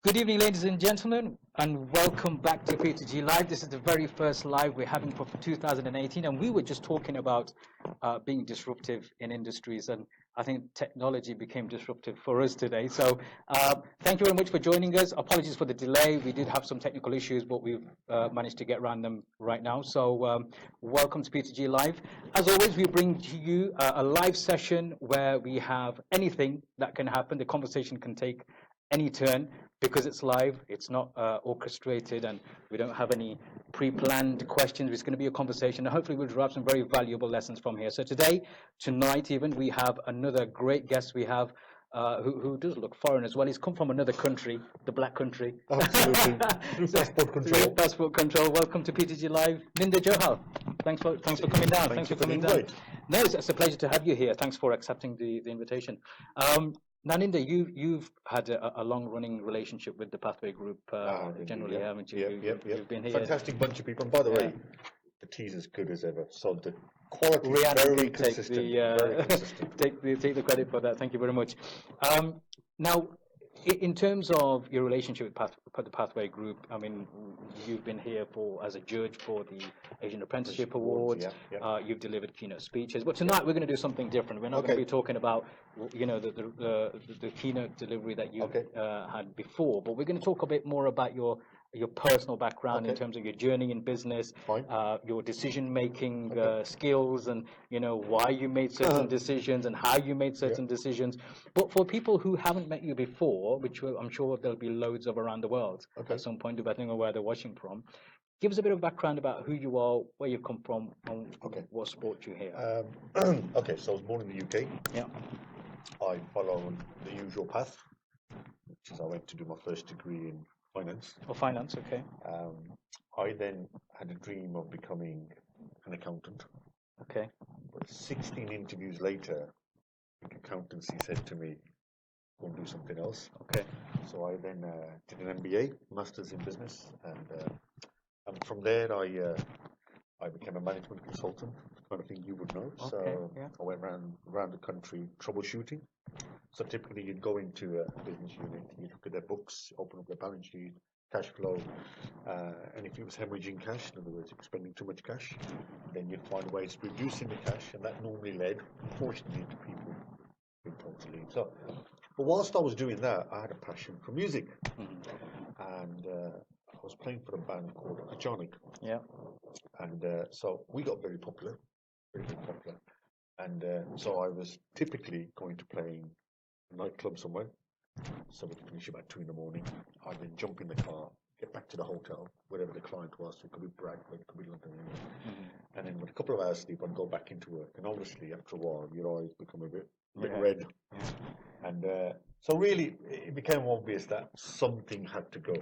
Good evening, ladies and gentlemen, and welcome back to P2G Live. This is the very first live we're having for 2018, and we were just talking about being disruptive in industries, and I think technology became disruptive for us today. So thank you very much for joining us. Apologies for the delay. We did have some technical issues, but we've managed to get around them right now. So welcome to P2G Live. As always, we bring to you a live session where we have anything that can happen. The conversation can take any turn. Because it's live, it's not orchestrated, and we don't have any pre-planned questions. It's going to be a conversation, and hopefully we'll derive some very valuable lessons from here. So tonight even, we have another great guest. We have who does look foreign as well. He's come from another country, the Black Country. Absolutely. Through passport control. Passport control. Welcome to PTG Live, Ninder Johal. Thanks for coming down. Thanks for coming down. No, it's a pleasure to have you here. Thanks for accepting the invitation. Now, Ninder, you've had a long-running relationship with the Pathway Group, generally, haven't you? Yep. You've been here. Fantastic bunch of people. And by the way, the tea's as good as ever. So the quality is very consistent. Very consistent. Take the credit for that. Thank you very much. Now, in terms of your relationship with the Pathway Group, I mean, you've been here as a judge for the Asian Apprenticeship Awards. You've delivered keynote speeches. But tonight we're going to do something different. We're not going to be talking about, the keynote delivery that you had before. But we're going to talk a bit more about your personal background in terms of your journey in business, your decision-making skills, and why you made certain decisions and how you made certain decisions. But for people who haven't met you before, which I'm sure there'll be loads of around the world at some point, depending on where they're watching from, give us a bit of background about who you are, where you've come from, and what sport you here. So I was born in the UK. Yeah. I followed the usual path, which is I went to do my first degree in finance. Oh, finance, okay. I then had a dream of becoming an accountant. Okay. But 16 interviews later, the accountancy said to me, go and do something else. Okay. So I then did an MBA, Masters in Business, and from there I became a management consultant, the kind of thing you would know. I went around the country troubleshooting. So typically you'd go into a business unit, you'd look at their books, open up their balance sheet, cash flow, and if it was hemorrhaging cash, in other words, if you're spending too much cash, then you'd find ways to reducing the cash, and that normally led, unfortunately, to people being told to leave. So, but whilst I was doing that, I had a passion for music, and I was playing for a band called Nachural. Yeah. And so we got very popular, and so I was typically going to play a nightclub somewhere, so we'd finish about 2 a.m. I'd then jump in the car, get back to the hotel, wherever the client was. It could be Bradford, it could be London, and then with a couple of hours sleep, I'd go back into work. And obviously, after a while, your eyes become a bit red, and so really, it became obvious that something had to go.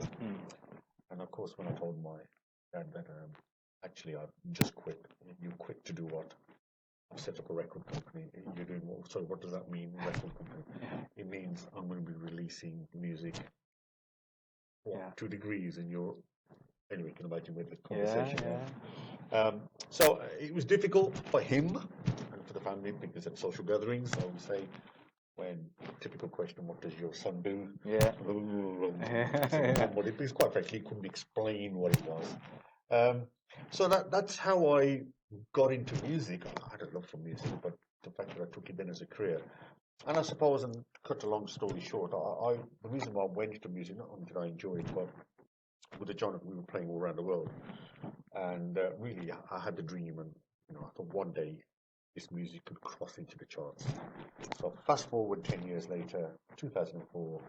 And of course, when I told my dad that actually I've just quit, you quit to do what? I've set up a record company. You're doing what? So what does that mean, record company? It means I'm going to be releasing music 2 degrees, and anyway, you can imagine with the conversation. So it was difficult for him and for the family because at social gatherings, I would say, when typical question, what does your son do? Because quite frankly, he couldn't explain what it was. So that's how I got into music. I had a love for music, but the fact that I took it then as a career. And I suppose, and to cut a long story short, the reason why I went into music, not only did I enjoy it, but with the genre we were playing all around the world. And really, I had the dream, and I thought one day this music could cross into the charts. So fast forward 10 years later, 2004,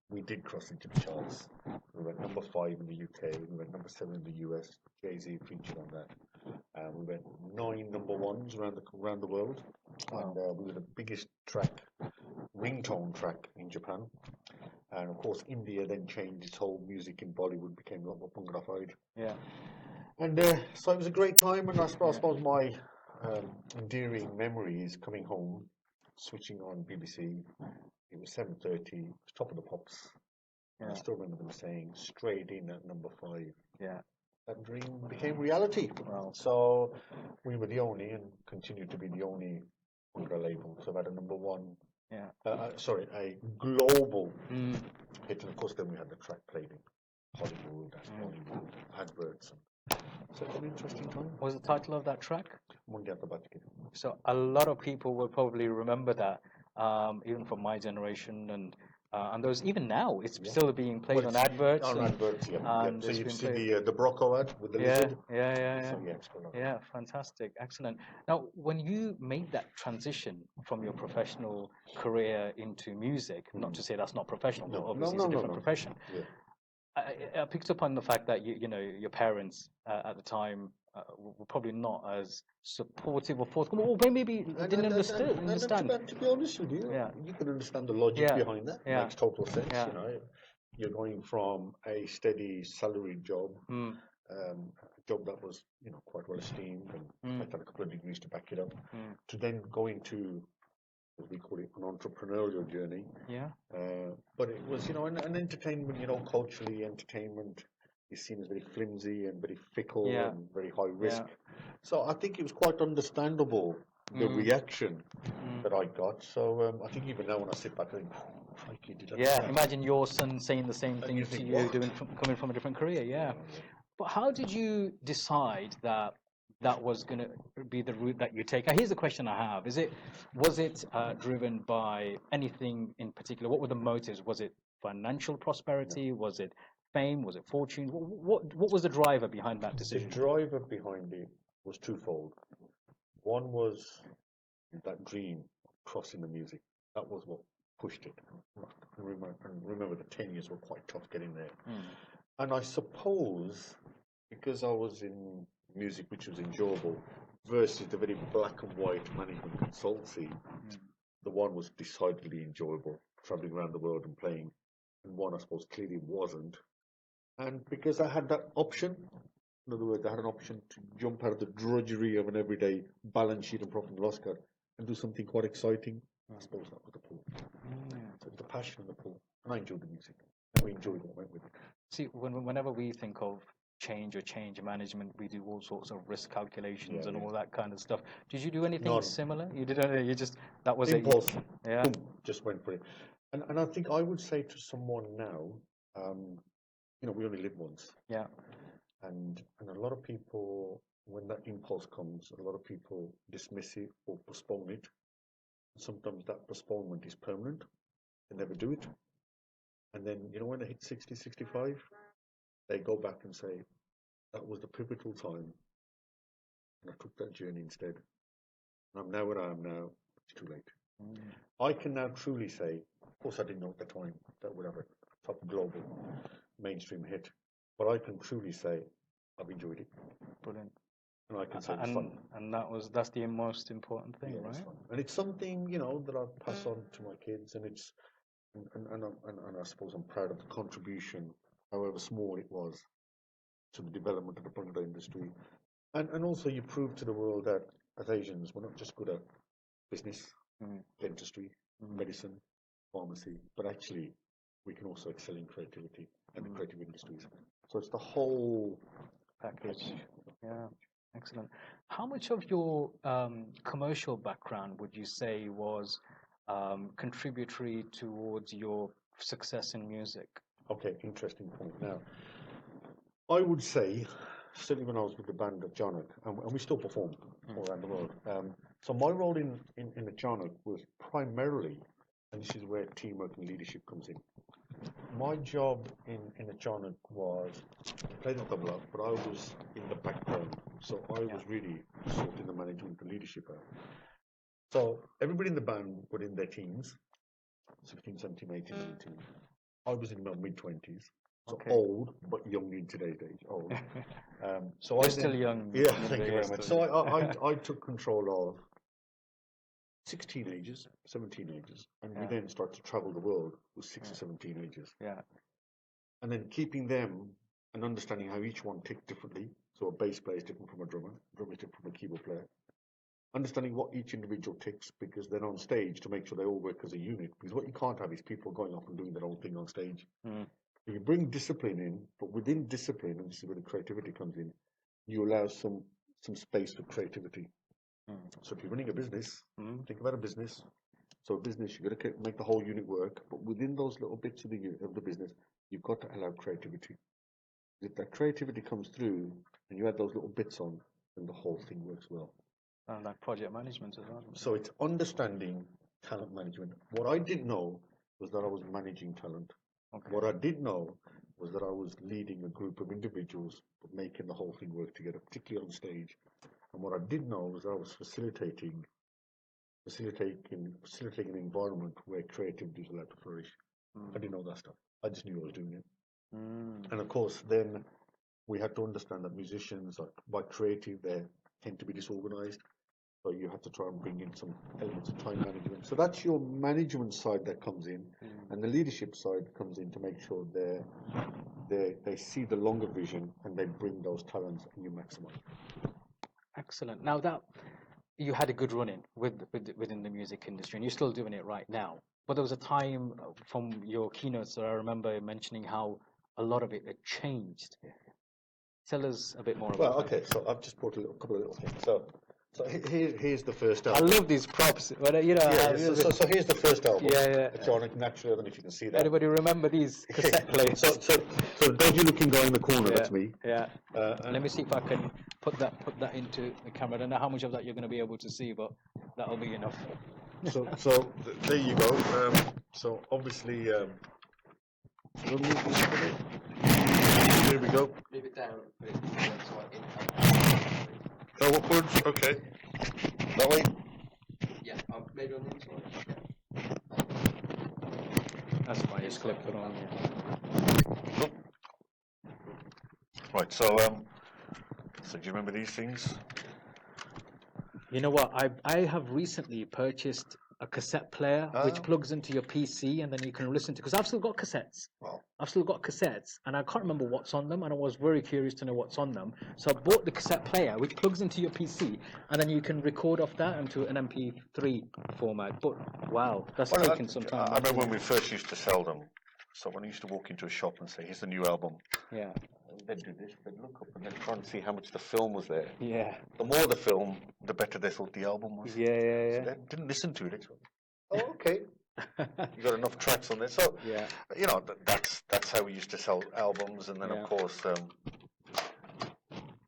we did cross into the charts. We went number 5 in the UK, we went number 7 in the US, Jay-Z featured on that. We went 9 number 1s around the world, and we were the biggest ringtone track in Japan. And of course, India then changed its whole music in Bollywood, became a lot more pungrafied. Yeah. And so it was a great time, and I suppose my endearing memories coming home, switching on BBC. It was 7:30, it was Top of the Pops. And I still remember them saying, straight in at number 5. Yeah. That dream became reality. Wow. So we were the only, and continue to be the only label to have had a number 1 Yeah. Sorry, a global hit. And of course, then we had the track played in Hollywood and Bollywood, adverts. So it's an interesting time. What was the title of that track? Monday at the Vatican. So a lot of people will probably remember that, even from my generation, and those even now it's still being played on adverts. On adverts, yeah. So it's you've been seen played. the Brocco ad with the lizard. Yeah. So it's got a lot. Yeah, fantastic, excellent. Now, when you made that transition from your professional career into music, not to say that's not professional, but obviously it's a different profession. Yeah. I picked up on the fact that you know your parents at the time were probably not as supportive or forthcoming, or maybe didn't understand. To be honest with you, you can understand the logic behind that. It makes total sense. You know, you're going from a steady salaried job, a job that was quite well esteemed, and I had a couple of degrees to back it up, to then go into, as we call it, an entrepreneurial journey. Yeah. But it was, an entertainment, culturally, entertainment is seen as very flimsy and very fickle and very high risk. So I think it was quite understandable, the reaction that I got. So I think even now when I sit back, I think, crikey, did I do that? Imagine your son saying the same things to you, coming from a different career. Yeah. But how did you decide that was going to be the route that you take? Now, here's the question I have: was it driven by anything in particular? What were the motives? Was it financial prosperity? No. Was it fame? Was it fortune? What was the driver behind that decision? The driver behind it was twofold. One was that dream of crossing the music. That was what pushed it. Remember the 10 years were quite tough getting there. And I suppose because I was in music, which was enjoyable, versus the very black and white management consultancy, the one was decidedly enjoyable, traveling around the world and playing, and one I suppose clearly wasn't. And because I had that option, in other words, I had an option to jump out of the drudgery of an everyday balance sheet and profit and loss card and do something quite exciting, I suppose that was the pull. So it was the passion and the pull, and I enjoyed the music, and we enjoyed what went with it. See, whenever we think of change or change management, we do all sorts of risk calculations and all that kind of stuff. Did you do anything similar? You didn't. You just that was impulse. Boom, just went for it. And I think I would say to someone now, we only live once. Yeah. And a lot of people, when that impulse comes, a lot of people dismiss it or postpone it. Sometimes that postponement is permanent. They never do it. And then, when they hit 60, 65, they go back and say, that was the pivotal time. And I took that journey instead. And I'm now where I am now. It's too late. I can now truly say, of course I didn't know at the time that would have a top global mainstream hit. But I can truly say, I've enjoyed it. Brilliant. And I can say it's fun. And that's the most important thing, right? It's fun. And it's something, that I pass on to my kids, and it's and I suppose I'm proud of the contribution, however small it was, to the development of the Bangla industry. And also you prove to the world that as Asians we're not just good at business, dentistry, medicine, pharmacy, but actually we can also excel in creativity and the creative industries. So it's the whole package. Yeah, excellent. How much of your commercial background would you say was contributory towards your success in music? Okay, interesting point. Now, I would say, certainly when I was with the band at Jarnock, and we still perform all around the world. So my role in the Jarnock was primarily, and this is where teamwork and leadership comes in. My job in the Jarnock was to play the tabla, but I was in the background. So I was really sorting the management and leadership out. So everybody in the band were in their teens, 16, 17, 18, 19. I was in my mid-20s. So old, but young in today's age. Old. So You're still young. Yeah, thank you very much. So I took control of 6 teenagers, 7 teenagers, and we then started to travel the world with 6 or 7 teenagers. Yeah. And then keeping them and understanding how each one ticked differently. So a bass player is different from a drummer is different from a keyboard player. Understanding what each individual ticks, because they're on stage to make sure they all work as a unit. Because what you can't have is people going off and doing their own thing on stage. You bring discipline in, but within discipline, and this is where the creativity comes in, you allow some space for creativity. So if you're running a business, think about a business. So business, you've got to make the whole unit work, but within those little bits of the business, you've got to allow creativity. If that creativity comes through and you add those little bits on, then the whole thing works well. And like project management as well. So it's understanding talent management. What I didn't know was that I was managing talent. Okay. What I did know was that I was leading a group of individuals, but making the whole thing work together, particularly on stage. And what I did know was that I was facilitating an environment where creativity is allowed to flourish. I didn't know that stuff. I just knew I was doing it. And of course, then we had to understand that musicians, by creative, they tend to be disorganized. So you have to try and bring in some elements of time management. So that's your management side that comes in, and the leadership side comes in to make sure they see the longer vision and they bring those talents and you maximize. Excellent. Now that you had a good run-in within the music industry, and you're still doing it right now, but there was a time from your keynotes that I remember mentioning how a lot of it had changed. Tell us a bit more about that. Okay, so I've just brought a couple of little things. So here's the first I album. love these props. But, you know, So here's the first album. Yeah. It's on Nachural. I don't know if you can see that. Anybody remember these cassette players? So dodgy looking guy in the corner, that's me. Yeah. Let me see if I can put that into the camera. I don't know how much of that you're going to be able to see, but that'll be enough. So there you go. So obviously, here we go. Leave it down. Oh, upwards. Okay. That way. Yeah, maybe on the inside. That's why it's clipped on. Cool. Right. So do you remember these things? You know what? I have recently purchased a cassette player which plugs into your PC, and then you can listen to. Because I've still got cassettes. Wow. I've still got cassettes, and I can't remember what's on them, and I was very curious to know what's on them. So I bought the cassette player, which plugs into your PC, and then you can record off that into an MP3 format. But wow, that's taken some time. I remember when we first used to sell them. So when I used to walk into a shop and say, "Here's the new album," yeah, they'd do this. They'd look up and they'd try and see how much the film was there. yeah. The more the film, the better they thought the album was. Yeah. So they didn't listen to it. They thought, "Oh, okay." You got enough tracks on there, so yeah. You know that's how we used to sell albums, and then of course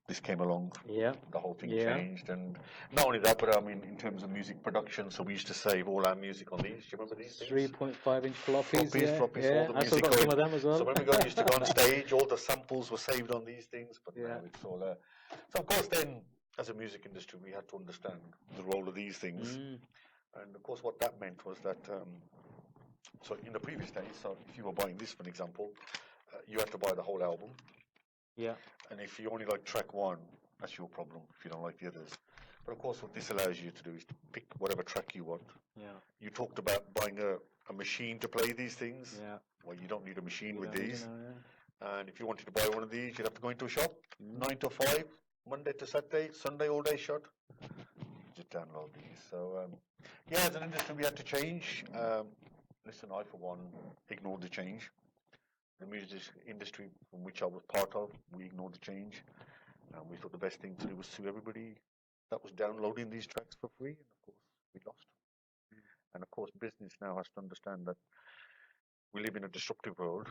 this came along. Yeah, the whole thing changed, and not only that, but I mean in terms of music production. So we used to save all our music on these. Do you remember these things? 3.5-inch floppies. Floppies, Yeah. all the I still music got some of them as well. So when we used to go on stage, all the samples were saved on these things. But now it's all. So of course, then as a music industry, we had to understand the role of these things. And of course, what that meant was that, so in the previous days, so if you were buying this, for an example, you had to buy the whole album. Yeah. And if you only like track one, that's your problem if you don't like the others. But of course, what this allows you to do is to pick whatever track you want. Yeah. You talked about buying a machine to play these things. Yeah. Well, you don't need a machine with these. And if you wanted to buy one of these, you'd have to go into a shop, 9 to 5, Monday to Saturday, Sunday all day shut. Just download these. So, as an industry, we had to change. Listen, I, for one, ignored the change. The music industry from which I was part of, we ignored the change. And we thought the best thing to do was sue everybody that was downloading these tracks for free. And of course, we lost. And of course, business now has to understand that we live in a disruptive world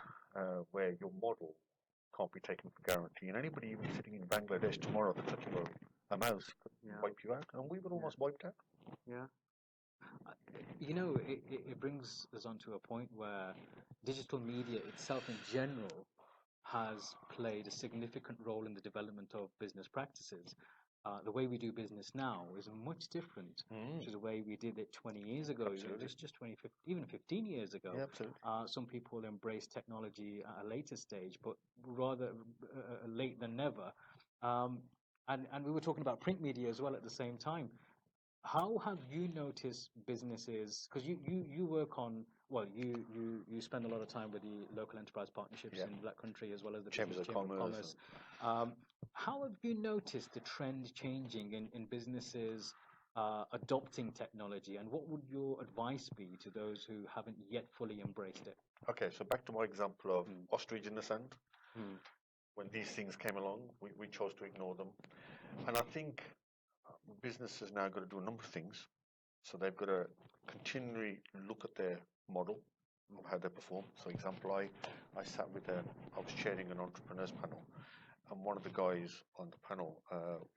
where your model can't be taken for guarantee. And anybody even sitting in Bangladesh tomorrow at the touch of a mouse could wipe you out. And we were almost wiped out. Yeah. You know, it brings us on to a point where digital media itself in general has played a significant role in the development of business practices. The way we do business now is much different to the way we did it 20 years ago, just 20, even 15 years ago. Yeah, absolutely. Some people embrace technology at a later stage, but rather late than never. And we were talking about print media as well at the same time. How have you noticed businesses, because you work on, well, you spend a lot of time with the local enterprise partnerships in Black Country as well as the Chambers of Commerce. How have you noticed the trend changing in businesses adopting technology, and what would your advice be to those who haven't yet fully embraced it? Okay, so back to my example of ostrich in the sand. When these things came along, we chose to ignore them. And I think business has now got to do a number of things. So they've got to continually look at their model of how they perform. So example, I sat with I was chairing an entrepreneurs panel, and one of the guys on the panel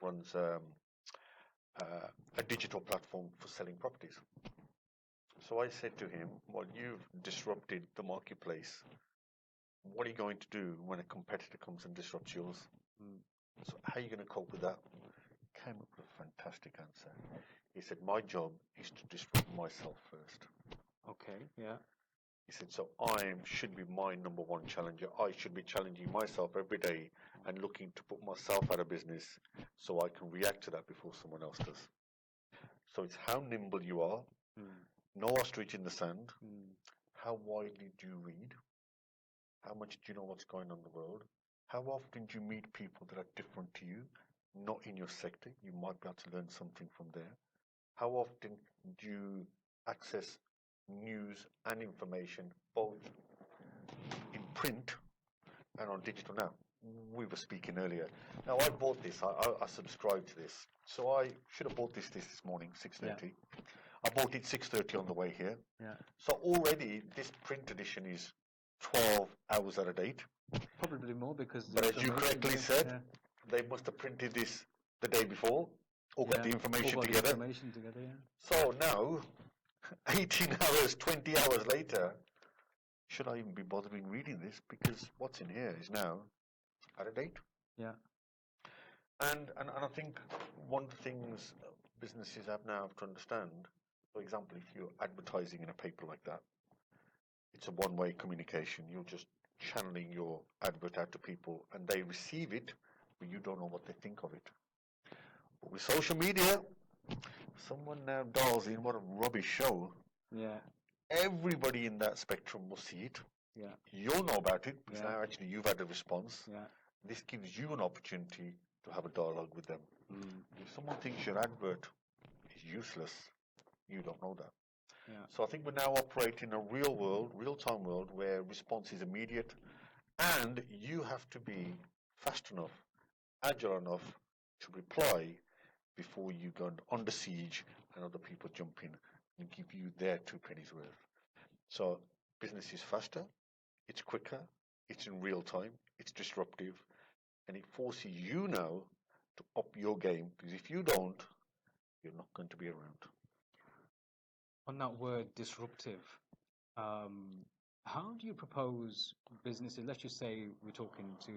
runs a digital platform for selling properties. So I said to him, well, you've disrupted the marketplace. What are you going to do when a competitor comes and disrupts yours? So how are you going to cope with that? Came up with a fantastic answer. He said, my job is to disrupt myself first. Okay, yeah. He said, so I should be my number one challenger. I should be challenging myself every day and looking to put myself out of business so I can react to that before someone else does. So it's how nimble you are, no ostrich in the sand, how widely do you read, how much do you know what's going on in the world, how often do you meet people that are different to you, not in your sector, you might be able to learn something from there, how often do you access news and information both in print and on digital. Now, we were speaking earlier. Now, I bought this. I subscribed to this. So I should have bought this morning, 6:30. Yeah. I bought it 6:30 on the way here. Yeah. So already this print edition is 12 hours out of date. Probably more because... But as you correctly said, they must have printed this the day before or got the information together. So now, 18 hours, 20 hours later, should I even be bothering reading this? Because what's in here is now out of date. Yeah. And I think one of the things businesses have now to understand, for example, if you're advertising in a paper like that, it's a one-way communication. You're just channeling your advert out to people and they receive it, but you don't know what they think of it. But with social media, someone now dials in, what a rubbish show. Yeah. Everybody in that spectrum will see it. Yeah. You'll know about it because now actually you've had a response. Yeah. This gives you an opportunity to have a dialogue with them. If someone thinks your advert is useless, you don't know that. Yeah. So I think we're now operating in a real world, real-time world where response is immediate and you have to be fast enough, agile enough to reply before you go under siege and other people jump in and give you their 2 pennies worth. So business is faster, it's quicker, it's in real time, it's disruptive, and it forces you now to up your game, because if you don't, you're not going to be around. On that word disruptive, how do you propose businesses, let's just say we're talking to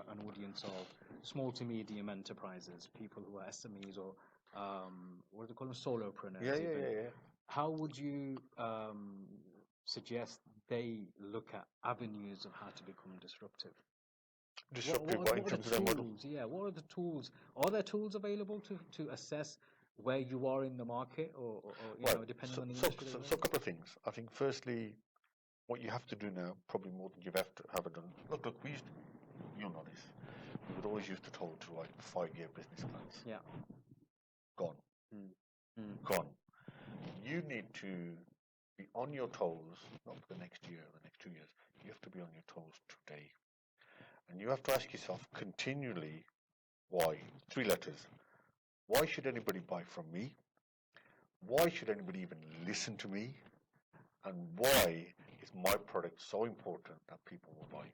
an audience of small to medium enterprises, people who are SMEs or what do they call them, solopreneurs? Yeah. How would you suggest they look at avenues of how to become disruptive? Disruptive in terms of their model? Yeah, what are the tools? Are there tools available to assess where you are in the market or depending on the industry? So a couple of things. I think firstly, what you have to do now, probably more than you've ever done. Look, you'll know this. We would always used to told to write 5-year business plans. Yeah. Gone. Gone. You need to be on your toes, not for the next year or the next 2 years. You have to be on your toes today. And you have to ask yourself continually, why? 3 letters. Why should anybody buy from me? Why should anybody even listen to me? And why is my product so important that people will buy?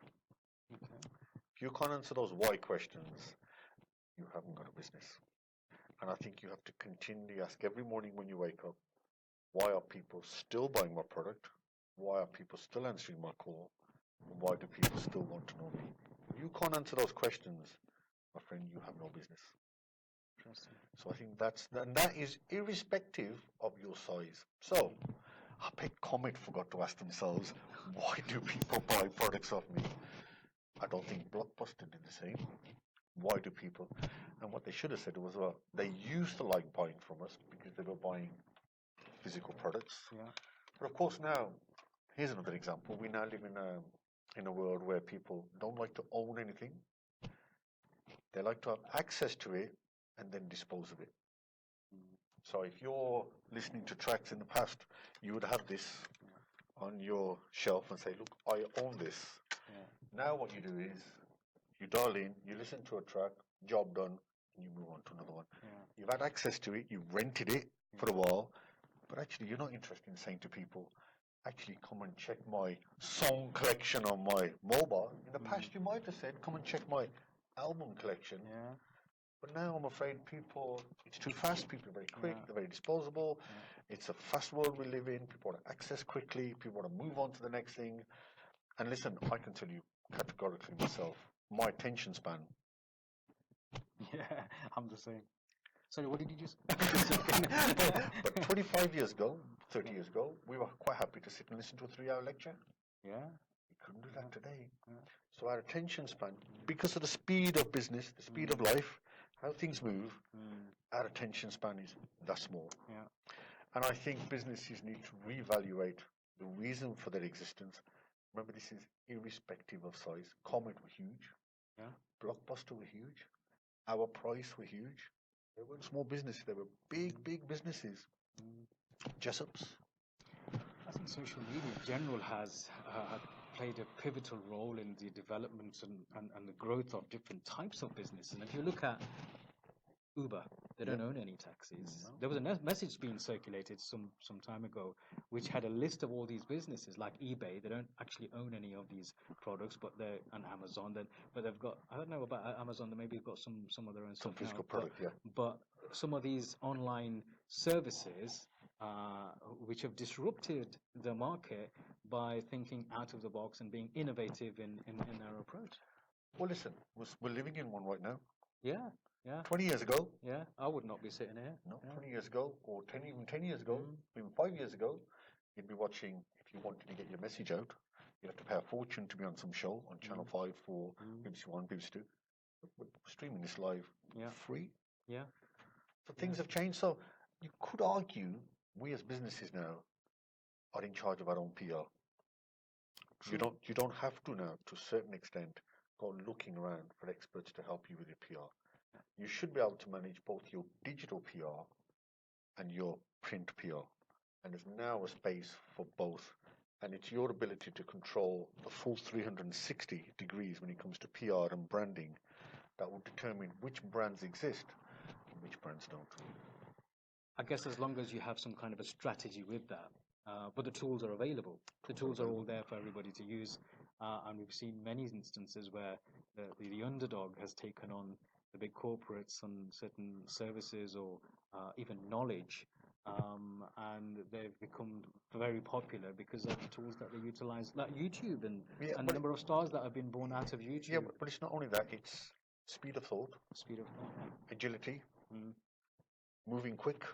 Okay. If you can't answer those why questions, you haven't got a business. And I think you have to continually ask every morning when you wake up, why are people still buying my product? Why are people still answering my call? And why do people still want to know me? If you can't answer those questions, my friend, you have no business. So I think that is irrespective of your size. So I bet Comet forgot to ask themselves, why do people buy products off me? I don't think Blockbuster did the same. Why do people? And what they should have said was, well, they used to like buying from us because they were buying physical products. Yeah. But of course now, here's another example. We now live in a world where people don't like to own anything. They like to have access to it and then dispose of it. So if you're listening to tracks in the past, you would have this on your shelf and say, look, I own this. Yeah. Now what you do is you dial in, you listen to a track, job done, and you move on to another one. Yeah. You've had access to it, you've rented it for a while, But actually, you're not interested in saying to people, actually, come and check my song collection on my mobile. In the past, you might have said, come and check my album collection. Yeah. But now I'm afraid people, it's too fast. People are very quick. They're very disposable. It's a fast world we live in. People want to access quickly. People want to move on to the next thing. And listen, I can tell you categorically myself, my attention span. Yeah, I'm the same. Sorry, what did you just? But 25 years ago, 30 years ago, we were quite happy to sit and listen to a 3-hour lecture. Yeah. We couldn't do that today. Yeah. So our attention span, because of the speed of business, the speed of life, how things move, our attention span is that small. Yeah. And I think businesses need to reevaluate the reason for their existence. Remember, this is irrespective of size. Comet were huge. Yeah. Blockbuster were huge. Our Price were huge. They weren't small businesses. They were big, big businesses. Jessup's. I think social media in general has played a pivotal role in the development and the growth of different types of business. And if you look at Uber, they don't own any taxis. No. There was a message being circulated some time ago, which had a list of all these businesses like eBay. They don't actually own any of these products, but they're on Amazon. But they've got, I don't know about Amazon. They maybe got some of their own Some stuff physical now, product, yeah. But some of these online services, which have disrupted the market by thinking out of the box and being innovative in their approach. Well, listen, we're living in one right now. Yeah, yeah. 20 years ago, Yeah, I would not be sitting here. no, Yeah. 20 years ago, or 10 years ago, even 5 years ago, you'd be watching, if you wanted to get your message out, you'd have to pay a fortune to be on some show on Channel 5 for BBC One, BBC Two. We're streaming this live free. Yeah. So things have changed. So you could argue we as businesses now are in charge of our own PR. You don't have to now, to a certain extent, go looking around for experts to help you with your PR. You should be able to manage both your digital PR and your print PR. And there's now a space for both. And it's your ability to control the full 360 degrees when it comes to PR and branding that will determine which brands exist and which brands don't. I guess as long as you have some kind of a strategy with that, but the tools are available. The tools are all there for everybody to use, and we've seen many instances where the underdog has taken on the big corporates on certain services or even knowledge, and they've become very popular because of the tools that they utilize, like YouTube and the number of stars that have been born out of YouTube. Yeah, but it's not only that, it's speed of thought, Speed of thought, agility, moving quick,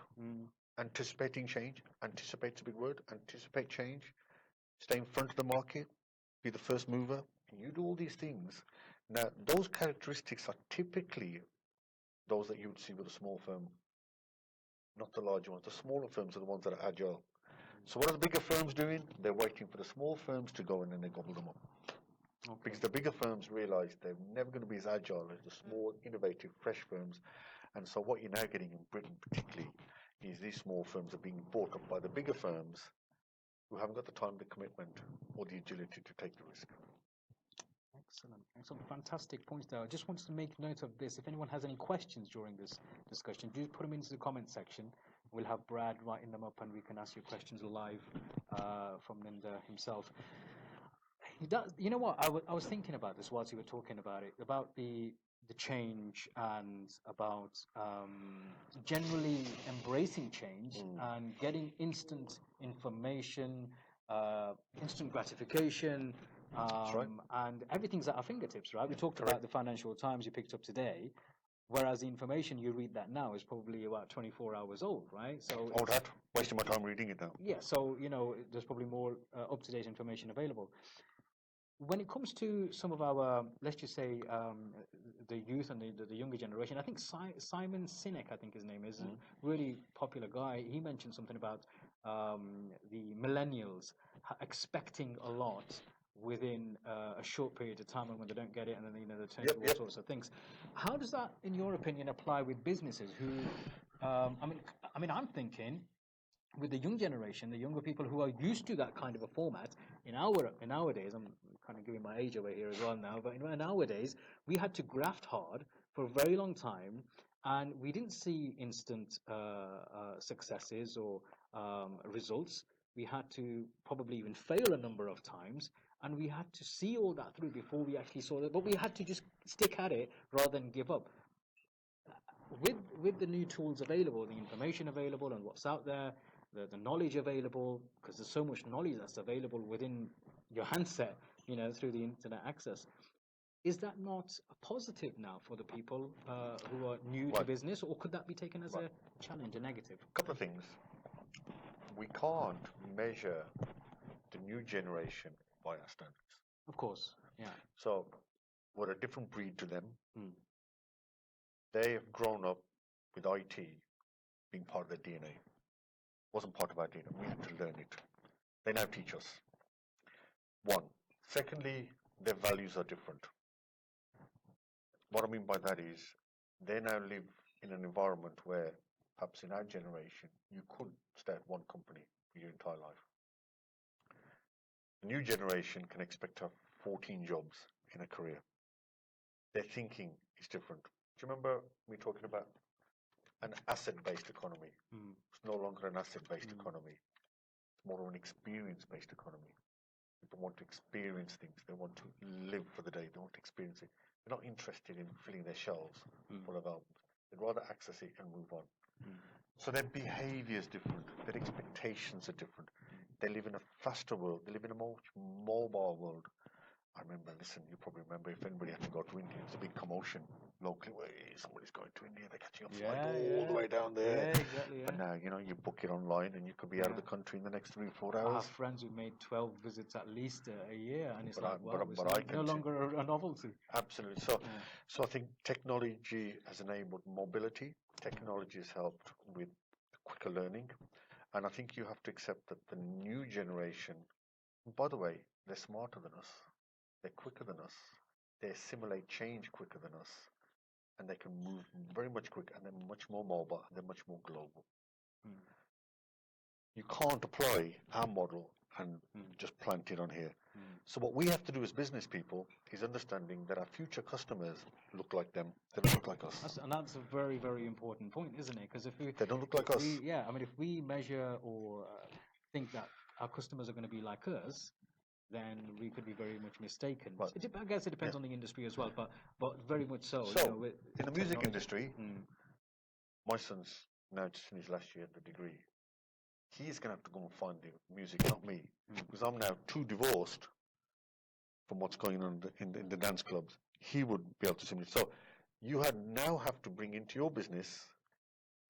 anticipating change. Anticipate's a big word. Anticipate change, stay in front of the market, be the first mover. You do all these things. Now, those characteristics are typically those that you would see with a small firm, not the larger ones. The smaller firms are the ones that are agile. So what are the bigger firms doing? They're waiting for the small firms to go in and they gobble them up. Okay. Because the bigger firms realize they're never going to be as agile as the small, innovative, fresh firms. And so what you're now getting in Britain particularly is these small firms are being bought up by the bigger firms who haven't got the time, the commitment, or the agility to take the risk. Excellent. Some fantastic points there. I just wanted to make note of this. If anyone has any questions during this discussion, do put them into the comment section. We'll have Brad writing them up and we can ask you questions live from Ninder himself. He does, you know what, I was thinking about this whilst you were talking about it, about the change and about generally embracing change and getting instant information, instant gratification, right. and everything's at our fingertips, right? We talked about the Financial Times you picked up today, whereas the information you read that now is probably about 24 hours old, right? So old hat, wasting my time reading it now. Yeah, so, you know, there's probably more up-to-date information available. When it comes to some of our, let's just say, the youth and the younger generation, I think Simon Sinek, I think his name is, a really popular guy. He mentioned something about the millennials expecting a lot within a short period of time, and when they don't get it, and then they turn to all sorts of things. How does that, in your opinion, apply with businesses who? I mean, I'm thinking with the young generation, the younger people who are used to that kind of a format. In our days, I'm kind of giving my age away here as well now, but in nowadays, we had to graft hard for a very long time and we didn't see instant successes or results. We had to probably even fail a number of times, and we had to see all that through before we actually saw it. But we had to just stick at it rather than give up. With the new tools available, the information available, and what's out there, the knowledge available, because there's so much knowledge that's available within your handset, through the internet access. Is that not a positive now for the people who are new to business, or could that be taken as a challenge, a negative? A couple of things. We can't measure the new generation by our standards. Of course, yeah. So we're a different breed to them. Mm. They have grown up with IT being part of their DNA. Wasn't part of our DNA. We had to learn it. They now teach us. One. Secondly, their values are different. What I mean by that is they now live in an environment where perhaps in our generation you could start one company for your entire life. The new generation can expect to have 14 jobs in a career. Their thinking is different. Do you remember me talking about an asset-based economy? It's no longer an asset-based economy. It's more of an experience-based economy. People want to experience things. They want to live for the day. They want to experience it. They're not interested in filling their shelves full of albums. They'd rather access it and move on. So their behavior is different. Their expectations are different. They live in a faster world. They live in a more mobile world. I remember, listen, you probably remember if anybody had to go to India, it's a big commotion locally where somebody's going to India, they're catching a flight all the way down there. Yeah, exactly. Yeah. But now, you book it online and you could be out of the country in the next 3 or 4 hours. I have friends who made 12 visits at least a year, and it's But it's no longer a novelty. Absolutely. So I think technology has enabled mobility. Technology has helped with quicker learning. And I think you have to accept that the new generation, by the way, they're smarter than us. They're quicker than us. They assimilate change quicker than us. And they can move very much quicker, and they're much more mobile, and they're much more global. You can't apply our model and just plant it on here. So what we have to do as business people is understanding that our future customers look like them. They don't look like us. That's a very, very important point, isn't it? Because they don't look like us. If we measure or think that our customers are going to be like us, then we could be very much mistaken. I guess it depends on the industry as well, but very much so. So in the music industry, my son's now just finished last year the degree. He's going to have to go and find the music, not me, because I'm now too divorced from what's going on in the dance clubs. He would be able to simulate. So you now have to bring into your business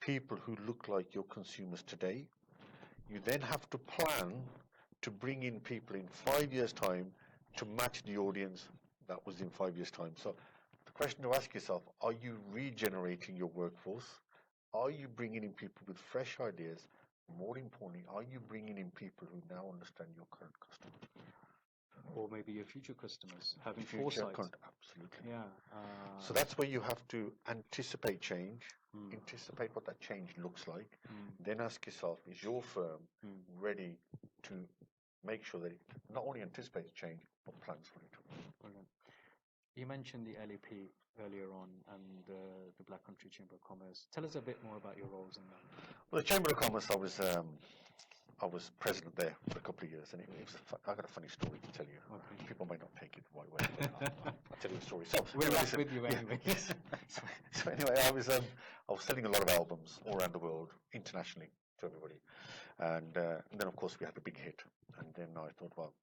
people who look like your consumers today. You then have to plan to bring in people in 5 years' time to match the audience that was in 5 years' time. So the question to ask yourself, are you regenerating your workforce? Are you bringing in people with fresh ideas? More importantly, are you bringing in people who now understand your current customers? Or maybe your future customers, having foresight. Absolutely. Yeah. So that's where you have to anticipate change, anticipate what that change looks like, then ask yourself, is your firm ready to make sure that it not only anticipates change, but plans for it? Brilliant. You mentioned the LEP earlier on and the Black Country Chamber of Commerce. Tell us a bit more about your roles in that. Well, the Chamber of Commerce, I was president there for a couple of years, and I got a funny story to tell you. Okay. People might not take it the right way, but I'll tell you a story. So we'll laugh with you anyway. So anyway, I was selling a lot of albums all around the world, internationally, to everybody, and then of course we had the big hit, and then I thought, well,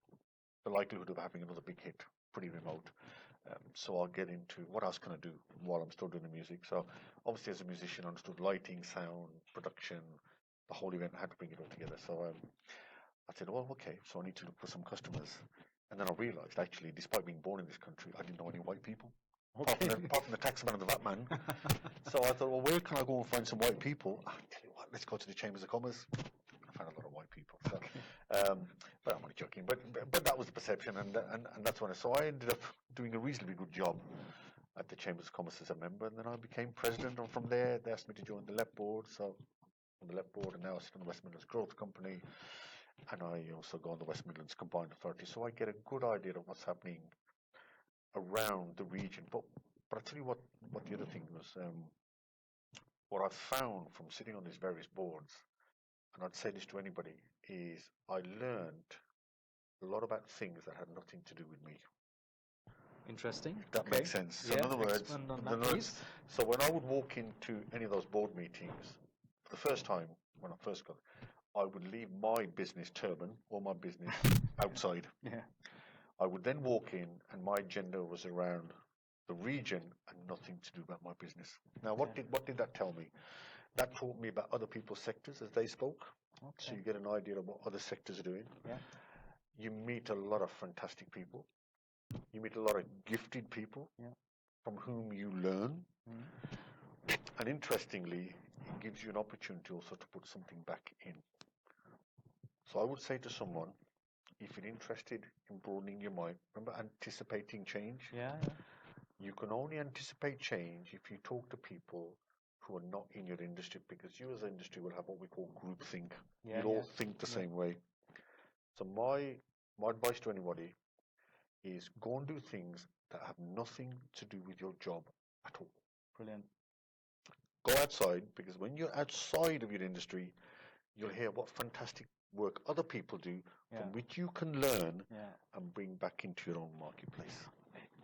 the likelihood of having another big hit pretty remote. So I'll get into what else can I do while I'm still doing the music. So obviously as a musician, I understood lighting, sound, production, the whole event. I had to bring it all together. So I said, well, okay, so I need to look for some customers. And then I realized, actually, despite being born in this country, I didn't know any white people, apart from the taxman and the VAT man. So I thought, well, where can I go and find some white people? I'll tell you what, let's go to the Chambers of Commerce. I found a lot of white people. So, but I'm only joking. But that was the perception, and that's when so I ended up doing a reasonably good job at the Chambers of Commerce as a member, and then I became president. And from there, they asked me to join the LEP board. So on the LEP board, and now I sit on the West Midlands Growth Company, and I also go on the West Midlands Combined Authority. So I get a good idea of what's happening around the region. But I tell you what the other thing was. what I've found from sitting on these various boards, and I'd say this to anybody, is I learned a lot about things that had nothing to do with me. Interesting. If that makes sense. So in other words, so when I would walk into any of those board meetings, for the first time, when I first got, I would leave my business turban or my business outside. Yeah. I would then walk in, and my agenda was around the region and nothing to do about my business. Now, what did that tell me? That taught me about other people's sectors as they spoke. Okay. So you get an idea of what other sectors are doing. Yeah. You meet a lot of fantastic people. You meet a lot of gifted people from whom you learn. And interestingly, it gives you an opportunity also to put something back in. So I would say to someone, if you're interested in broadening your mind, remember anticipating change? Yeah. You can only anticipate change if you talk to people who are not in your industry, because you as an industry will have what we call groupthink. You'll all think the same way. So my advice to anybody is go and do things that have nothing to do with your job at all. Brilliant. Go outside, because when you're outside of your industry, you'll hear what fantastic work other people do from which you can learn and bring back into your own marketplace.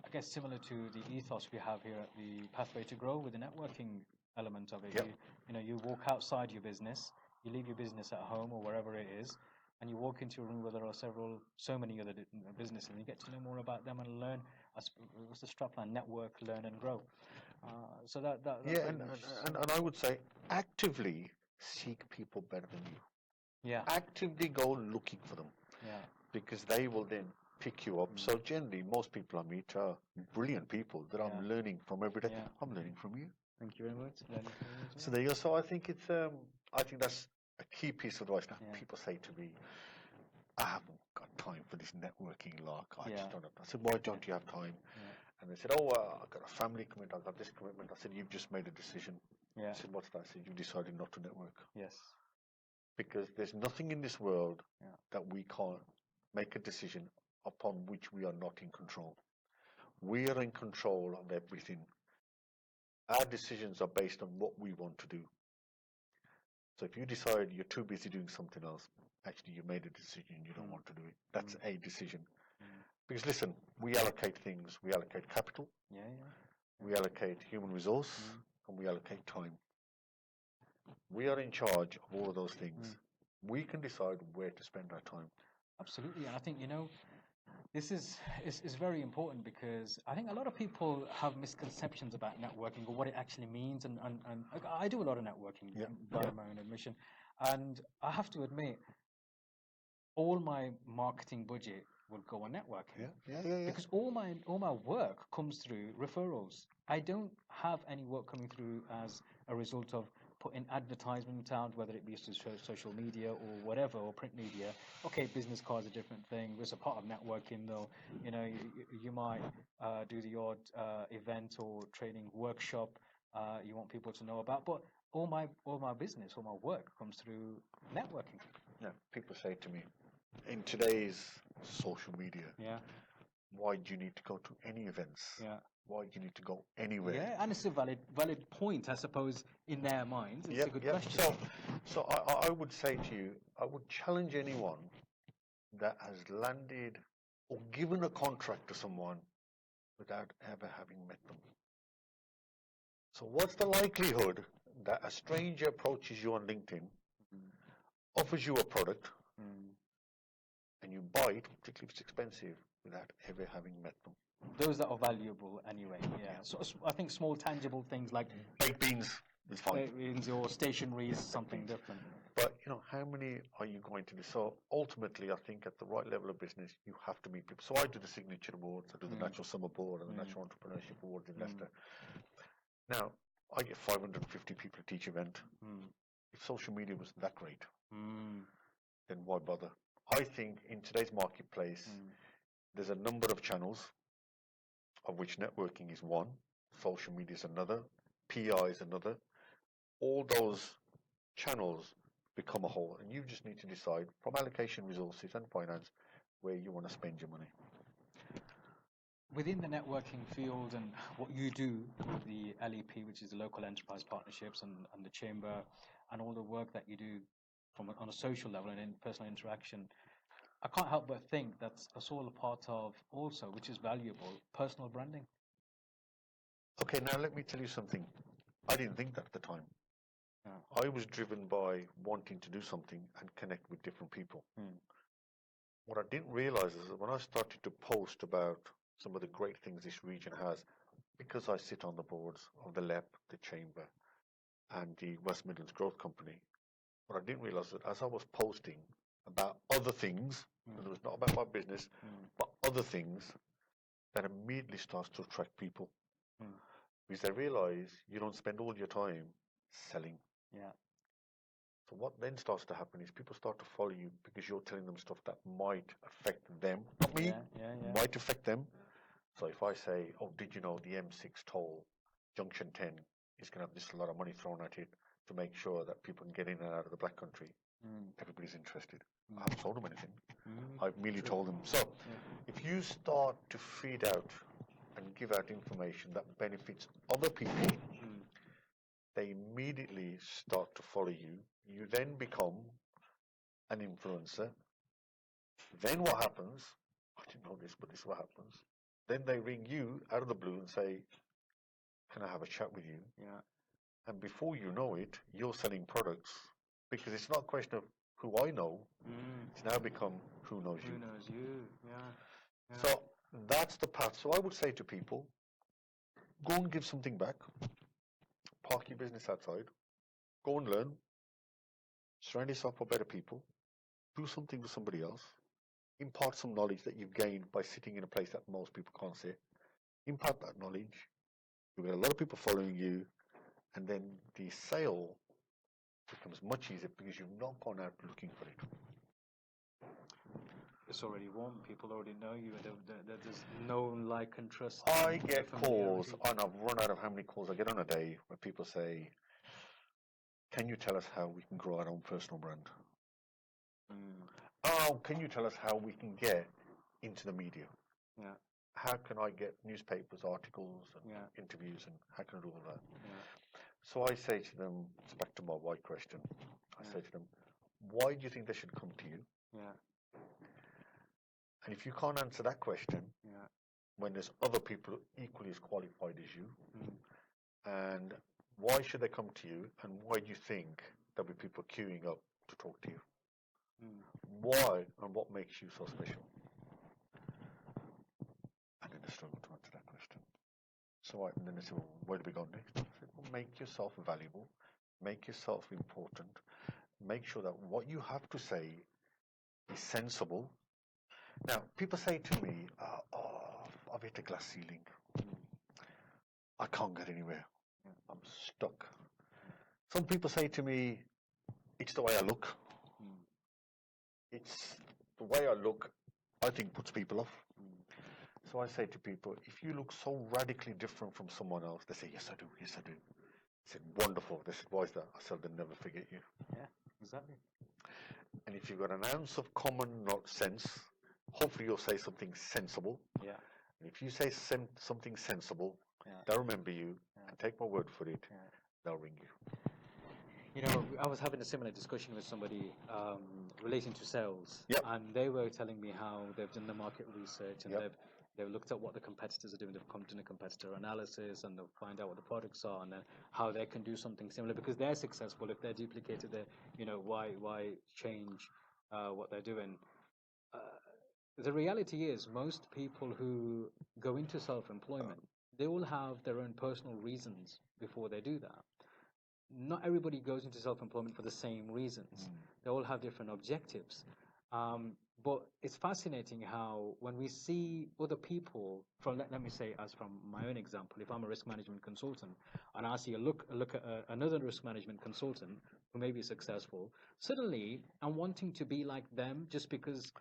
I guess similar to the ethos we have here at the Pathway2Grow with the networking element of it. Yep. You walk outside your business, you leave your business at home or wherever it is, and you walk into a room where there are so many other businesses, and you get to know more about them and learn. What's the strapline? Network, learn, and grow. So that's and I would say actively seek people better than you. Yeah. Actively go looking for them. Yeah. Because they will then pick you up. So generally, most people I meet are brilliant people that I'm learning from every day. I'm learning from you. Thank you very much. So there you go. So I think it's I think that's a key piece of advice. Now, people say to me, I haven't got time for this networking lark. I just don't have. I said, why don't you have time? And they said, oh, I've got a family commitment. I've got this commitment. I said, you've just made a decision. I said, what's that? I said, you've decided not to network. Yes. Because there's nothing in this world that we can't make a decision upon which we are not in control. We are in control of everything. Our decisions are based on what we want to do. So if you decide you're too busy doing something else, actually you made a decision, you don't want to do it. That's a decision. Because listen, we allocate things. We allocate capital. We allocate human resource, and we allocate time. We are in charge of all of those things. We can decide where to spend our time. Absolutely, and I think this is very important, because I think a lot of people have misconceptions about networking or what it actually means, and I do a lot of networking by my own admission, and I have to admit, all my marketing budget will go on networking. Because all my work comes through referrals. I don't have any work coming through as a result of putting advertisement out, whether it be social media or whatever, or print media. Okay, business cards are a different thing. It's a part of networking, though. You might do the odd event or training workshop you want people to know about, but all my business, all my work comes through networking. Yeah, people say to me, in today's social media, why do you need to go to any events? Why do you need to go anywhere? Yeah, and it's a valid point, I suppose, in their minds. It's a good question. So I would say to you, I would challenge anyone that has landed or given a contract to someone without ever having met them. So what's the likelihood that a stranger approaches you on LinkedIn, offers you a product, and you buy it, particularly if it's expensive, without ever having met them? Those that are valuable anyway, So I think small tangible things like baked beans is fine. Baked beans or stationery is something different. But how many are you going to do? So ultimately, I think at the right level of business, you have to meet people. So I do the Signature Awards, I do the Natural Summer Board, and the Nachural Entrepreneurship Awards in Leicester. Now, I get 550 people at each event. If social media was that great, then why bother? I think in today's marketplace, there's a number of channels, of which networking is one, social media is another, PR is another. All those channels become a whole, and you just need to decide from allocation resources and finance where you want to spend your money. within the networking field and what you do with the LEP, which is the local enterprise partnerships, and the chamber, and all the work that you do on a social level and in personal interaction, I can't help but think that's all a part of also, which is valuable, personal branding. Okay, now let me tell you something. I didn't think that at the time. Yeah. I was driven by wanting to do something and connect with different people. What I didn't realize is that when I started to post about some of the great things this region has, because I sit on the boards of the LEP, the Chamber, and the West Midlands Growth Company, what I didn't realize is that as I was posting about other things, and it was not about my business, but other things, that immediately starts to attract people. Because they realize you don't spend all your time selling. Yeah. So what then starts to happen is people start to follow you because you're telling them stuff that might affect them, not me, might affect them. So if I say, oh, did you know the M6 toll, Junction 10, is going to have this a lot of money thrown at it to make sure that people can get in and out of the Black Country, everybody's interested. I haven't sold them anything. I've merely told them. So if you start to feed out and give out information that benefits other people, they immediately start to follow you. You then become an influencer. Then what happens? I didn't know this, but this is what happens. Then they ring you out of the blue and say, can I have a chat with you? Yeah. And before you know it, you're selling products, because it's not a question of who I know. It's now become who knows you. Who knows you? Yeah. So that's the path. So I would say to people, go and give something back. Park your business outside. Go and learn. Surround yourself with better people. Do something for somebody else. Impart some knowledge that you've gained by sitting in a place that most people can't sit. Impart that knowledge. You'll get a lot of people following you, and then the sale becomes much easier because you've not gone out looking for it. It's already won. People already know you. There's known, like, and trust. I get calls, and I've run out of how many calls I get on a day, where people say, can you tell us how we can grow our own personal brand? Oh, can you tell us how we can get into the media? Yeah. How can I get newspapers, articles, and interviews, and how can I do all that? Yeah. So I say to them, it's back to my why question. I say to them, why do you think they should come to you? Yeah. And if you can't answer that question, when there's other people equally as qualified as you, and why should they come to you, and why do you think there'll be people queuing up to talk to you? Why and what makes you so special? And then they struggle to answer that question. So and then they say, well, where do we go next? I said, well, make yourself valuable, make yourself important, make sure that what you have to say is sensible. Now, people say to me, I've hit a glass ceiling. I can't get anywhere. I'm stuck. Some people say to me, it's the way I look. It's the way I look, I think, puts people off. So I say to people, if you look so radically different from someone else, they say, yes, I do, yes, I do. I said, wonderful. They said, why is that? I said, they'll never forget you. Yeah, exactly. And if you've got an ounce of common sense, hopefully you'll say something sensible. Yeah. And if you say something sensible, they'll remember you, and take my word for it, they'll ring you. You know, I was having a similar discussion with somebody relating to sales, and they were telling me how they've done the market research, and they've looked at what the competitors are doing. They've come to a competitor analysis, and they'll find out what the products are, and then how they can do something similar because they're successful. If they're duplicated, why change what they're doing? The reality is, most people who go into self-employment, they all have their own personal reasons before they do that. Not everybody goes into self-employment for the same reasons. They all have different objectives. But it's fascinating how when we see other people, let me say, as from my own example, if I'm a risk management consultant and I see look at another risk management consultant who may be successful, suddenly I'm wanting to be like them just because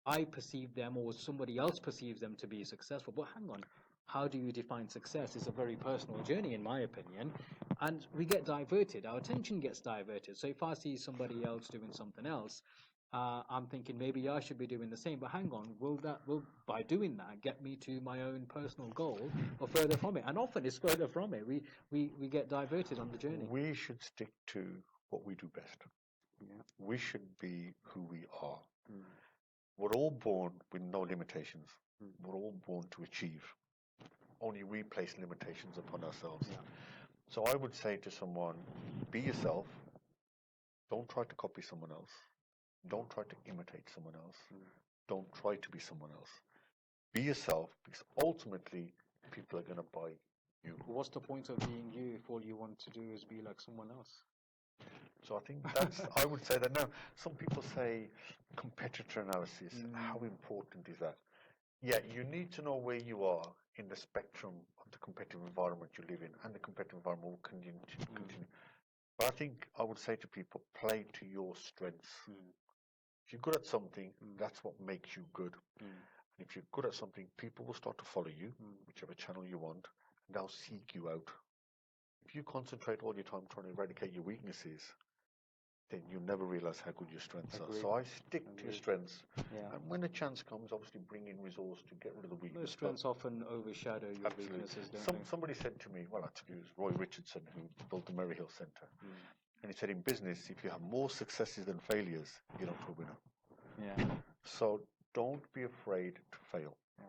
I perceive them or somebody else perceives them to be successful. But hang on, how do you define success? It's a very personal journey, in my opinion, and we get diverted. Our attention gets diverted. So if I see somebody else doing something else, I'm thinking maybe I should be doing the same. But hang on, will by doing that get me to my own personal goal or further from it? And often it's further from it. We get diverted on the journey. We should stick to what we do best. Yeah. We should be who we are. Mm. We're all born with no limitations. Mm. We're all born to achieve. Only we place limitations upon ourselves. Yeah. So I would say to someone, be yourself. Don't try to copy someone else. Don't try to imitate someone else. Mm. Don't try to be someone else. Be yourself, because ultimately people are going to buy you. What's the point of being you if all you want to do is be like someone else? So I think that's, I would say that now. Some people say competitor analysis. How important is that? Yeah, you need to know where you are in the spectrum of the competitive environment you live in, and the competitive environment will continue. But I think I would say to people, play to your strengths. If you're good at something, that's what makes you good. And if you're good at something, people will start to follow you, whichever channel you want, and they'll seek you out. If you concentrate all your time trying to eradicate your weaknesses, then you'll never realize how good your strengths are. So I stick to your strengths. Yeah. And when a chance comes, obviously bring in resource to get rid of the weaknesses. Those strengths often overshadow your weaknesses, don't they? Somebody said to me, well, actually, it was Roy Richardson who built the Maryhill Centre. And he said, in business, if you have more successes than failures, you're not a winner. Yeah. So don't be afraid to fail. Yeah.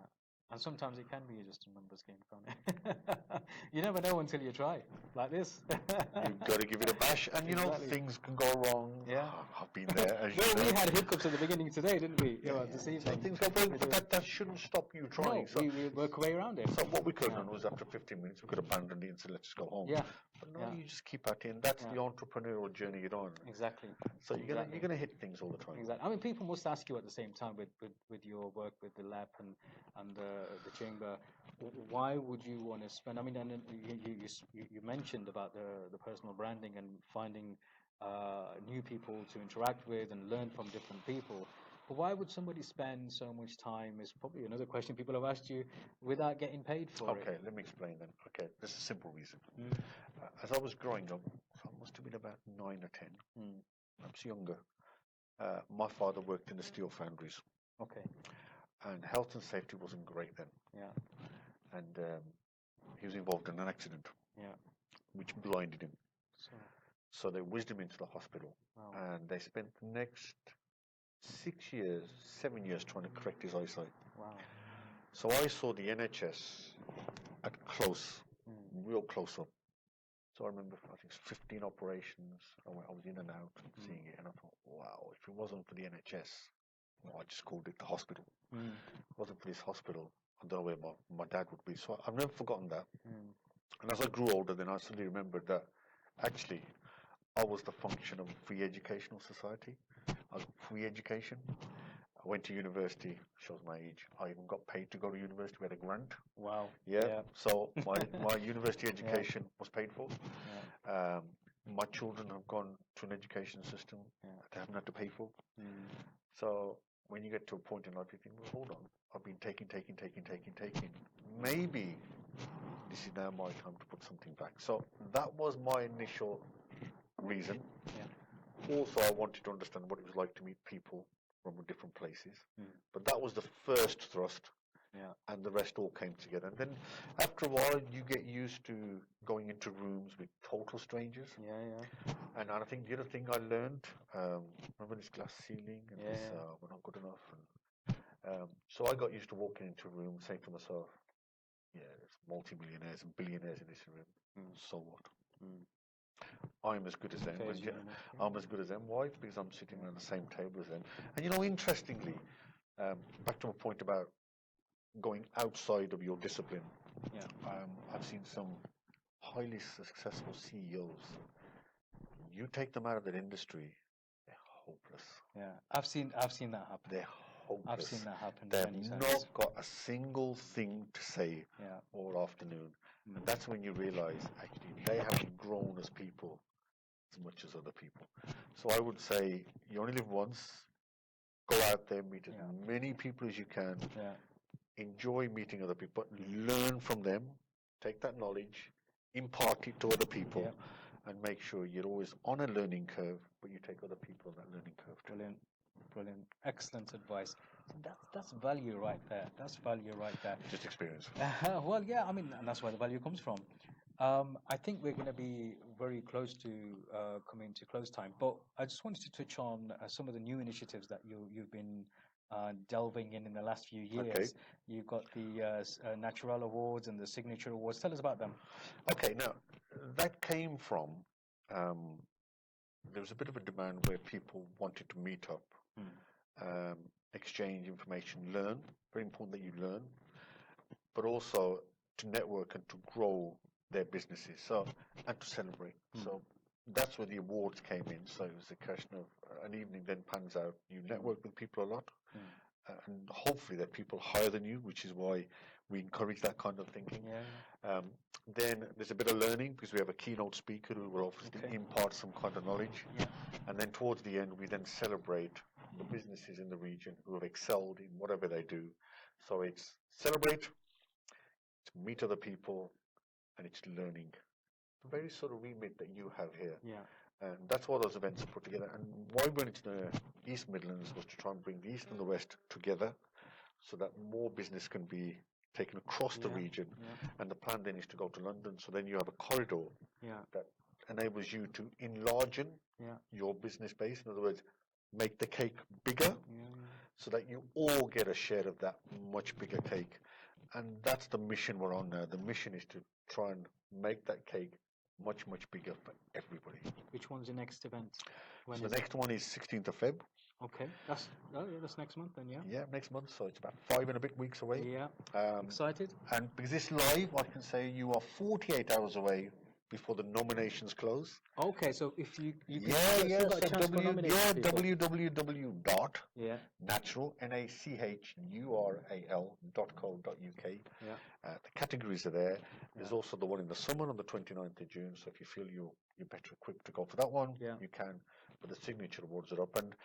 And sometimes it can be just a numbers game, can't it? You never know until you try, like this. You've got to give it a bash, and you know, things can go wrong. Yeah. I've been there. As Well, you know. we had hiccups at the beginning today, didn't we? This evening. So things go wrong, but that shouldn't stop you trying. No, we work our way around it. So what we could have done was after 15 minutes, we could have abandoned it and said, let's just go home. Yeah. But no, you just keep at it, and that's the entrepreneurial journey you're on. Exactly. So you're gonna hit things all the time. Exactly. I mean, people must ask you at the same time with your work with the lab and the chamber, why would you want to spend? I mean, and you mentioned about the personal branding and finding new people to interact with and learn from different people. But why would somebody spend so much time? Is probably another question people have asked you without getting paid for it. Okay, let me explain then. Okay, there's a simple reason. As I was growing up, I must have been about 9 or 10, perhaps younger. My father worked in the steel foundries. Okay. And health and safety wasn't great then. Yeah. And he was involved in an accident. Yeah. Which blinded him. So they whizzed him into the hospital. Wow. And they spent the next 7 years trying to correct his eyesight. Wow. So I saw the NHS at close, real close up. So I remember, I think 15 operations. I was in and out and seeing it, and I thought, wow, if it wasn't for the NHS, well, I just called it the hospital. If it wasn't for this hospital, I don't know where my dad would be. So I've never forgotten that. And as I grew older, then I suddenly remembered that actually I was the function of a free educational society. I was free education. I went to university, shows my age. I even got paid to go to university. We had a grant. Wow. Yeah. So my university education was paid for. My children have gone to an education system they haven't had to pay for. So when you get to a point in life, you think, well, hold on. I've been taking. Maybe this is now my time to put something back. So that was my initial reason. Also, I wanted to understand what it was like to meet people from different places. But that was the first thrust. And the rest all came together. And then after a while, you get used to going into rooms with total strangers. And I think the other thing I learned, remember this glass ceiling and this, we're not good enough. And, so I got used to walking into a room saying to myself, yeah, there's multi-millionaires and billionaires in this room. So what? I'm as good as them. I'm as good as them. Why? Because I'm sitting around the same table as them. And you know, interestingly, back to my point about going outside of your discipline. I've seen some highly successful CEOs. You take them out of that industry, they're hopeless. I've seen that happen. They're hopeless. I've seen that happen. They've not got a single thing to say all afternoon. And that's when you realize actually they haven't grown as people as much as other people. So I would say you only live once. Go out there, meet as many people as you can. Enjoy meeting other people, learn from them, take that knowledge, impart it to other people, and make sure you're always on a learning curve, but you take other people on that learning curve too. Brilliant. Brilliant. Excellent advice. That's value right there. That's value right there. Just experience. Well, yeah, I mean, and that's where the value comes from. I think we're going to be very close to coming to close time, but I just wanted to touch on some of the new initiatives that you've been delving in the last few years. Okay. You've got the Nachural Awards and the Signature Awards. Tell us about them. Okay, now that came from there was a bit of a demand where people wanted to meet up, exchange information, learn. Very important that you learn, but also to network and to grow their businesses. So and to celebrate. So that's where the awards came in. So it was a question of an evening then pans out. You network with people a lot, and hopefully that people higher than you, which is why we encourage that kind of thinking. Then there's a bit of learning because we have a keynote speaker who will obviously impart some kind of knowledge. And then towards the end, we then celebrate the businesses in the region who have excelled in whatever they do. So it's celebrate, it's meet other people, and it's learning. The very sort of remit that you have here. And that's what those events are put together. And why we went to the East Midlands was to try and bring the East and the West together so that more business can be taken across the region. And the plan then is to go to London. So then you have a corridor that enables you to enlarge your business base. In other words, make the cake bigger so that you all get a share of that much bigger cake. And that's the mission we're on now. The mission is to try and make that cake much, much bigger for everybody. Which one's the next event? So the next one is 16th of Feb. Okay, that's next month then, Yeah, next month. So it's about 5 and a bit weeks away. Excited? And because it's live, I can say you are 48 hours away before the nominations close. Okay, so if you so www. Nachural Nachural.co.uk. The categories are there. There's also the one in the summer on the 29th of June. So if you feel you're better equipped to go for that one, you can. But the signature awards are up, and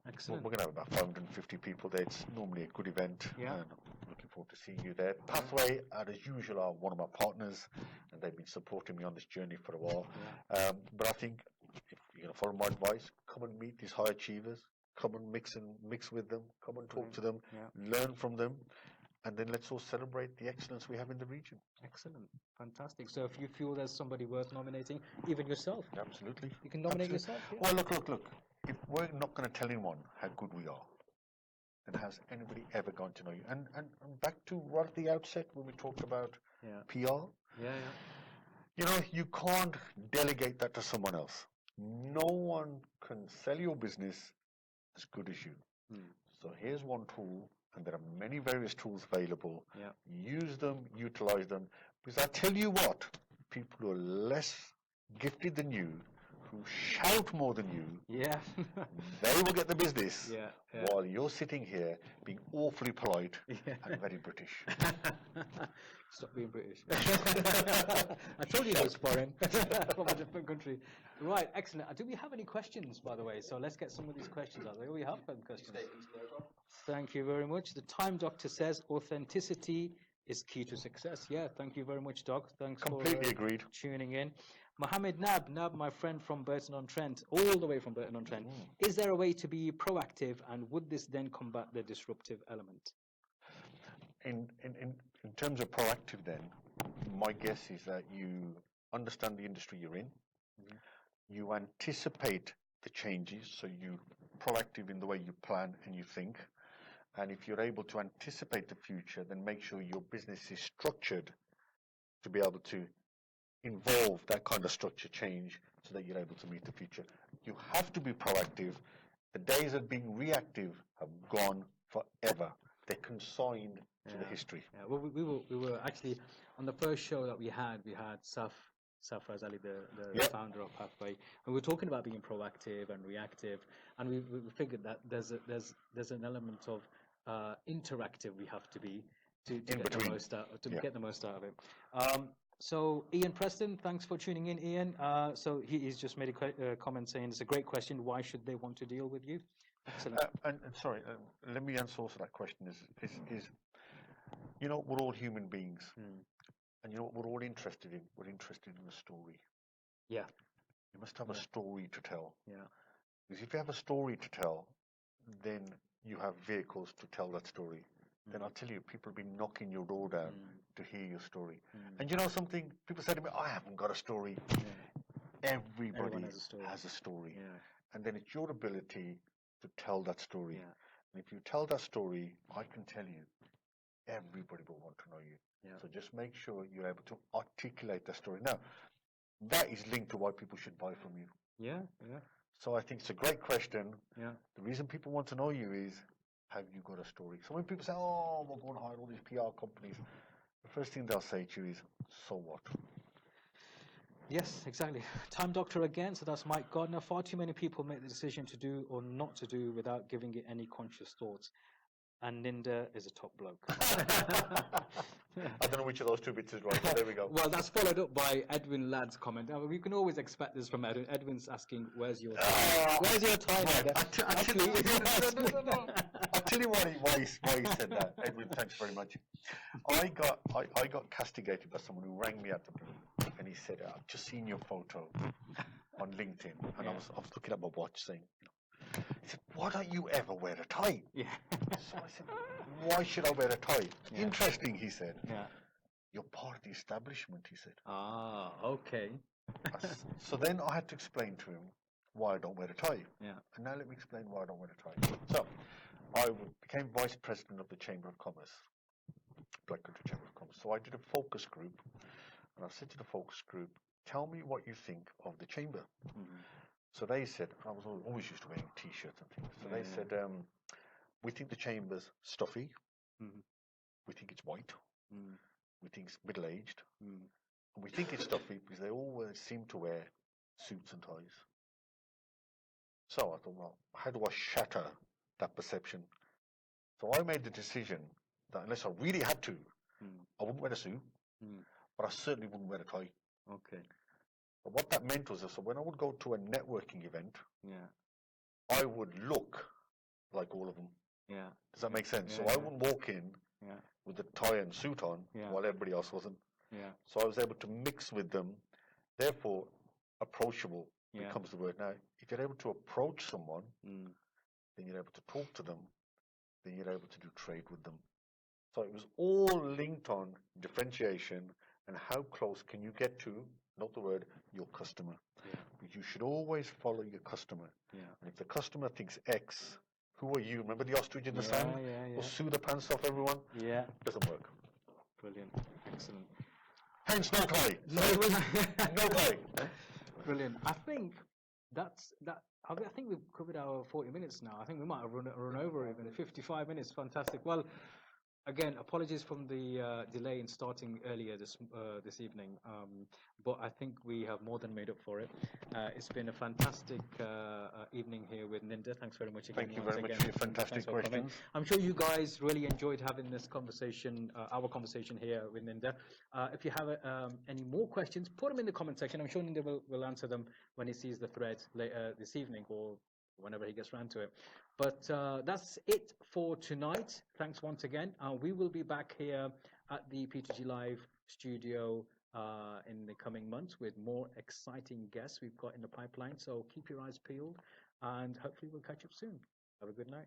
excellent. We're going to have about 550 people there. It's normally a good event, and I'm looking forward to seeing you there. Pathway, as usual, are one of my partners, and they've been supporting me on this journey for a while. But I think if you're going to follow my advice, come and meet these high achievers. Come and mix with them. Come and talk to them. Learn from them. And then let's all celebrate the excellence we have in the region. Excellent. Fantastic. So if you feel there's somebody worth nominating, even yourself. Absolutely. You can nominate yourself. Well, look. If we're not going to tell anyone how good we are, then has anybody ever gone to know you? And back to right at the outset when we talked about PR. You know, you can't delegate that to someone else. No one can sell your business as good as you. So here's one tool, and there are many various tools available. Use them, utilize them, because I tell you what, people who are less gifted than you, who shout more than you, they will get the business, while you're sitting here being awfully polite and very British. Stop being British. I told you I was foreign from a different country. Right, excellent. Do we have any questions, by the way? So let's get some of these questions out there. We have some questions. Thank you very much. The Time Doctor says authenticity is key to success. Yeah, thank you very much, Doc. Thanks Completely agreed. Tuning in. Mohammed Nab, my friend from Burton-on-Trent, all the way from Burton-on-Trent. Is there a way to be proactive, and would this then combat the disruptive element? In terms of proactive, then, my guess is that you understand the industry you're in. You anticipate the changes, so you're proactive in the way you plan and you think. And if you're able to anticipate the future, then make sure your business is structured to be able to involve that kind of structure change so that you're able to meet the future. You have to be proactive. The days of being reactive have gone forever. They're consigned to the history. Well, we were actually on the first show that we had Saf Razali, the founder of Pathway, and we were talking about being proactive and reactive, and we figured that there's an element of interactive we have to be to get the most out of it. So Ian Preston, thanks for tuning in, Ian. So he's just made a comment saying it's a great question. Why should they want to deal with you? Excellent. And sorry, let me answer also that question. Is you know, we're all human beings, and you know what we're all interested in? We're interested in a story. Yeah. You must have a story to tell. Yeah. Because if you have a story to tell, then you have vehicles to tell that story. Then I'll tell you, people have been knocking your door down to hear your story. And you know something? People say to me, I haven't got a story. Everybody has a story. And then it's your ability to tell that story. And if you tell that story, I can tell you, everybody will want to know you. So just make sure you're able to articulate that story. Now, that is linked to why people should buy from you. So I think it's a great question. The reason people want to know you is, have you got a story? So when people say, oh, we'll go and hire all these PR companies, the first thing they'll say to you is, so what? Yes, exactly. Time Doctor again, so that's Mike Gardner. Far too many people make the decision to do or not to do without giving it any conscious thoughts. And Ninder is a top bloke. I don't know which of those two bits is right, but there we go. Well, that's followed up by Edwin Ladd's comment. We can always expect this from Edwin. Edwin's asking, where's your time? Where's your time? I'll tell you why he said that. Edwin, thanks very much. I got castigated by someone who rang me at the blue, and he said, I've just seen your photo on LinkedIn, and I was looking at my watch saying, he said, why don't you ever wear a tie? So I said, why should I wear a tie? Interesting, he said. You're part of the establishment, he said. Ah, okay. So then I had to explain to him why I don't wear a tie. And now let me explain why I don't wear a tie. So I became vice president of the Chamber of Commerce, Black Country Chamber of Commerce. So I did a focus group, and I said to the focus group, tell me what you think of the chamber. So they said, I was always used to wearing T-shirts and things. So they said, we think the chamber's stuffy. We think it's white. We think it's middle-aged. And we think it's stuffy because they always seem to wear suits and ties. So I thought, well, how do I shatter that perception? So I made the decision that unless I really had to, I wouldn't wear a suit, but I certainly wouldn't wear a tie. But what that meant was, so when I would go to a networking event, I would look like all of them. Does that make sense? So I wouldn't walk in with a tie and suit on while everybody else wasn't. So I was able to mix with them. Therefore, approachable becomes the word. Now, if you're able to approach someone, then you're able to talk to them, then you're able to do trade with them. So it was all linked on differentiation and how close can you get to, not the word, your customer. But you should always follow your customer. And if the customer thinks X, who are you? Remember the ostrich in the sand? Or sue the pants off everyone? Doesn't work. Brilliant. Excellent. Hence no tie. No tie. Brilliant. I think that's that. I think we've covered our 40 minutes now. I think we might have run over even 55 minutes. Fantastic. Well, again, apologies from the delay in starting earlier this evening, but I think we have more than made up for it. It's been a fantastic evening here with Ninder. Thanks very much again. Thank you very much for your fantastic questions. I'm sure you guys really enjoyed having this conversation, our conversation here with Ninder. If you have any more questions, put them in the comment section. I'm sure Ninder will answer them when he sees the thread later this evening or whenever he gets around to it. But that's it for tonight. Thanks once again. We will be back here at the P2G Live studio in the coming months with more exciting guests we've got in the pipeline. So keep your eyes peeled and hopefully we'll catch up soon. Have a good night.